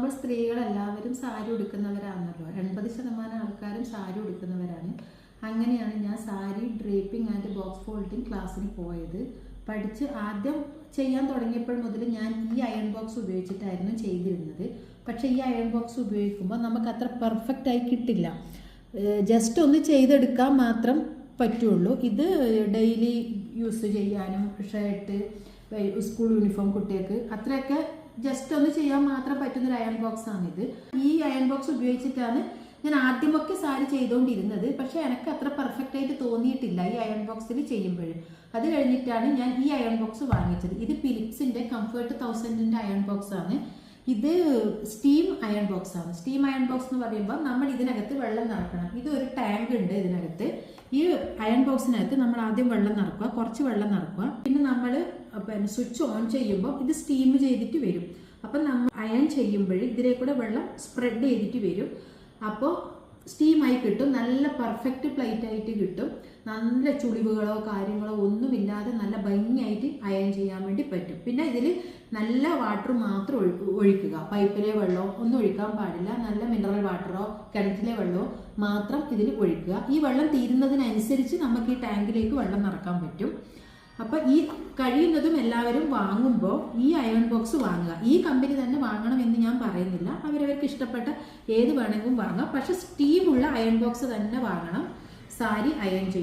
നമ്മൾ സ്ത്രീകളെല്ലാവരും സാരി ഉടുക്കുന്നവരാണല്ലോ. 80% ആൾക്കാരും സാരി ഉടുക്കുന്നവരാണ്. അങ്ങനെയാണ് ഞാൻ sari draping and box folding ക്ലാസ്സിന് പോയത്. പഠിച്ച് ആദ്യം ചെയ്യാൻ തുടങ്ങിയപ്പോൾ മുതൽ ഞാൻ ഈ അയൺ ബോക്സ് ഉപയോഗിച്ചിട്ടായിരുന്നു ചെയ്തിരുന്നത്. പക്ഷേ ഈ അയൺ ബോക്സ് ഉപയോഗിക്കുമ്പോൾ നമുക്ക് അത്ര പെർഫെക്റ്റ് ആയി കിട്ടില്ല. ജസ്റ്റ് ഒന്ന് ചെയ്തെടുക്കാൻ മാത്രം പറ്റുള്ളൂ. ഇത് ഡെയിലി യൂസ് ചെയ്യാനും ഷർട്ട്, സ്കൂൾ യൂണിഫോം കുട്ടികൾക്ക് അത്രയൊക്കെ ജസ്റ്റ് ഒന്ന് ചെയ്യാൻ മാത്രം പറ്റുന്നൊരു അയൺ ബോക്സ് ആണിത്. ഈ അയൺ ബോക്സ് ഉപയോഗിച്ചിട്ടാണ് ഞാൻ ആദ്യമൊക്കെ സാരി ചെയ്തുകൊണ്ടിരുന്നത്. പക്ഷേ എനിക്ക് അത്ര പെർഫെക്റ്റ് ആയിട്ട് തോന്നിയിട്ടില്ല ഈ അയൺ ബോക്സിൽ ചെയ്യുമ്പോൾ. അത് കഴിഞ്ഞിട്ടാണ് ഞാൻ ഈ അയൺ ബോക്സ് വാങ്ങിച്ചത്. ഇത് ഫിലിപ്സിൻ്റെ കംഫർട്ട് 1000ൻ്റെ അയൺ ബോക്സ് ആണ്. ഇത് സ്റ്റീം അയൺ ബോക്സ് ആണ്. സ്റ്റീം അയൺ ബോക്സ് എന്ന് പറയുമ്പോൾ നമ്മൾ ഇതിനകത്ത് വെള്ളം നിറക്കണം. ഇതൊരു ടാങ്ക് ഉണ്ട് ഇതിനകത്ത്. ഈ അയൺ ബോക്സിനകത്ത് നമ്മൾ ആദ്യം വെള്ളം നിറക്കുക, കുറച്ച് വെള്ളം നിറക്കുക. പിന്നെ നമ്മൾ സ്വിച്ച് ഓൺ ചെയ്യുമ്പോൾ ഇത് സ്റ്റീം ചെയ്തിട്ട് വരും. അപ്പം നമ്മൾ അയൺ ചെയ്യുമ്പോൾ ഇതിലേക്കൂടെ വെള്ളം സ്പ്രെഡ് ചെയ്തിട്ട് വരും. അപ്പോൾ സ്റ്റീമായി കിട്ടും. നല്ല പെർഫെക്റ്റ് പ്ലേറ്റ് ആയിട്ട് കിട്ടും. നല്ല ചുളിവുകളോ കാര്യങ്ങളോ ഒന്നുമില്ലാതെ നല്ല ഭംഗിയായിട്ട് അയൺ ചെയ്യാൻ വേണ്ടി പറ്റും. പിന്നെ ഇതിൽ നല്ല വാട്ടർ മാത്രം ഒഴിക്കുക. പൈപ്പിലെ വെള്ളമോ ഒന്നും ഒഴിക്കാൻ പാടില്ല. നല്ല മിനറൽ വാട്ടറോ കിണറ്റിലെ വെള്ളമോ മാത്രം ഇതിൽ ഒഴിക്കുക. ഈ വെള്ളം തീരുന്നതിനനുസരിച്ച് നമുക്ക് ഈ ടാങ്കിലേക്ക് വെള്ളം നിറക്കാൻ പറ്റും. അപ്പോൾ ഈ കഴിയുന്നതും എല്ലാവരും വാങ്ങുമ്പോൾ ഈ അയൺ ബോക്സ് വാങ്ങുക. ഈ കമ്പനി തന്നെ വാങ്ങണമെന്ന് ഞാൻ പറയുന്നില്ല. അവരവർക്ക് ഇഷ്ടപ്പെട്ട ഏത് വേണമെങ്കിലും വാങ്ങാം. പക്ഷെ സ്റ്റീമുള്ള അയൺ ബോക്സ് തന്നെ വാങ്ങണം സാരി അയൺ ചെയ്യും.